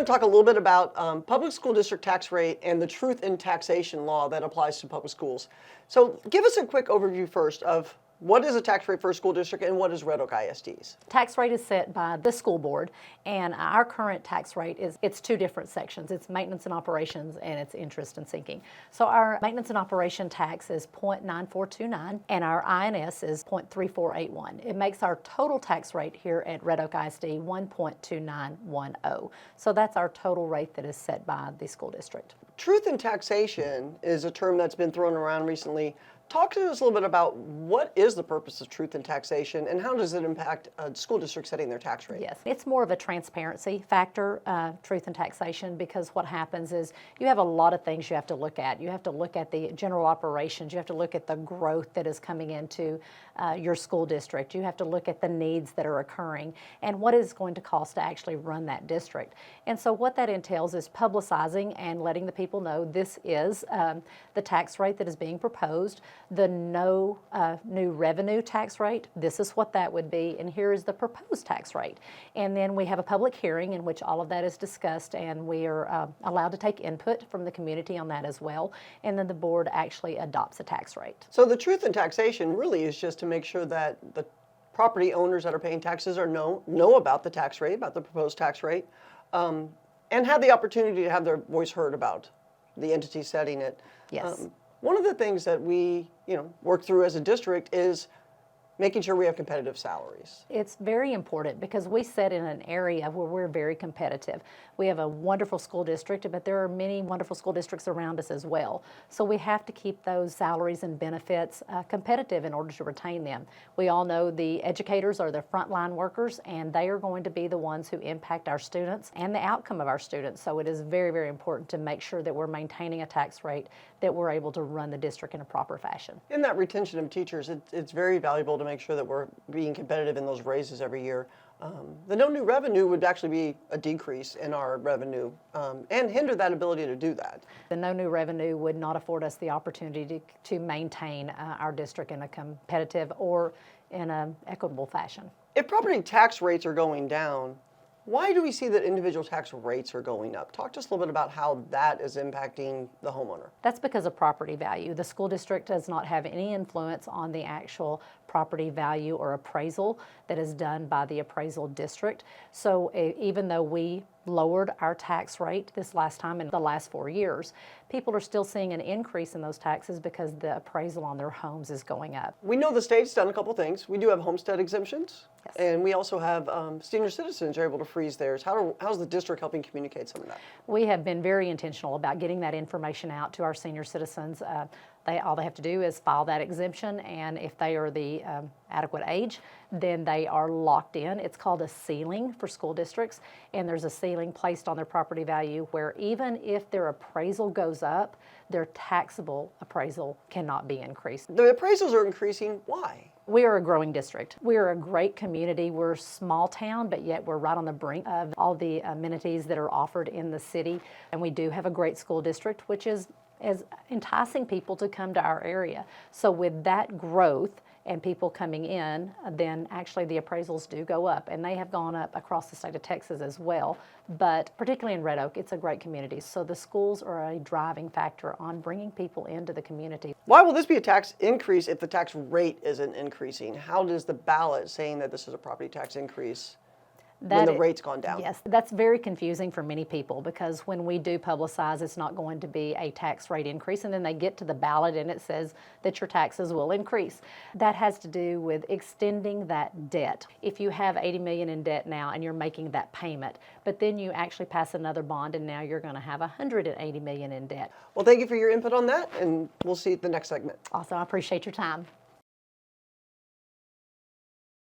going to talk a little bit about public school district tax rate and the Truth in Taxation law that applies to public schools. So give us a quick overview first of what is a tax rate for a school district and what is Red Oak ISD's? Tax rate is set by the school board, and our current tax rate it's two different sections. It's maintenance and operations, and it's interest and sinking. So our maintenance and operation tax is 0.9429, and our INS is 0.3481. It makes our total tax rate here at Red Oak ISD 1.2910. So that's our total rate that is set by the school district. Truth in taxation is a term that's been thrown around recently. Talk to us a little bit about what is the purpose of truth in taxation and how does it impact a school district setting their tax rate? Yes, it's more of a transparency factor, truth in taxation, because what happens is you have a lot of things you have to look at. You have to look at the general operations. You have to look at the growth that is coming into your school district. You have to look at the needs that are occurring and what it's going to cost to actually run that district. And so what that entails is publicizing and letting the people know this is the tax rate that is being proposed. The no new revenue tax rate, this is what that would be, and here is the proposed tax rate. And then we have a public hearing in which all of that is discussed, and we are allowed to take input from the community on that as well, and then the board actually adopts a tax rate. So the truth in taxation really is just to make sure that the property owners that are paying taxes are know about the tax rate, about the proposed tax rate, and have the opportunity to have their voice heard about the entity setting it. Yes. One of the things that we, work through as a district is making sure we have competitive salaries. It's very important because we sit in an area where we're very competitive. We have a wonderful school district, but there are many wonderful school districts around us as well. So we have to keep those salaries and benefits competitive in order to retain them. We all know the educators are the frontline workers, and they are going to be the ones who impact our students and the outcome of our students. So it is very, very important to make sure that we're maintaining a tax rate that we're able to run the district in a proper fashion. In that retention of teachers, it's very valuable to make sure that we're being competitive in those raises every year. The no new revenue would actually be a decrease in our revenue and hinder that ability to do that. The no new revenue would not afford us the opportunity to maintain our district in a competitive or in an equitable fashion. If property tax rates are going down, why do we see that individual tax rates are going up? Talk to us a little bit about how that is impacting the homeowner. That's because of property value. The school district does not have any influence on the actual property value or appraisal that is done by the appraisal district. So even though we lowered our tax rate this last time in the last 4 years, people are still seeing an increase in those taxes because the appraisal on their homes is going up. We know the state's done a couple things. We do have homestead exemptions, Yes. and we also have senior citizens are able to freeze theirs. How's the district helping communicate some of that? We have been very intentional about getting that information out to our senior citizens. All they have to do is file that exemption, and if they are the adequate age, then they are locked in. It's called a ceiling for school districts, and there's a ceiling placed on their property value where even if their appraisal goes up, their taxable appraisal cannot be increased. The appraisals are increasing. Why? We are a growing district. We are a great community. We're a small town, but yet we're right on the brink of all the amenities that are offered in the city. And we do have a great school district, which is enticing people to come to our area. So with that growth and people coming in, then actually the appraisals do go up, and they have gone up across the state of Texas as well. But particularly in Red Oak, it's a great community. So the schools are a driving factor on bringing people into the community. Why will this be a tax increase if the tax rate isn't increasing? How does the ballot saying that this is a property tax increase when the rate's gone down? Yes, that's very confusing for many people because when we do publicize it's not going to be a tax rate increase, and then they get to the ballot and it says that your taxes will increase. That has to do with extending that debt. If you have $80 million in debt now and you're making that payment, but then you actually pass another bond and now you're going to have $180 million in debt. Well, thank you for your input on that, and we'll see you at the next segment. Also, I appreciate your time.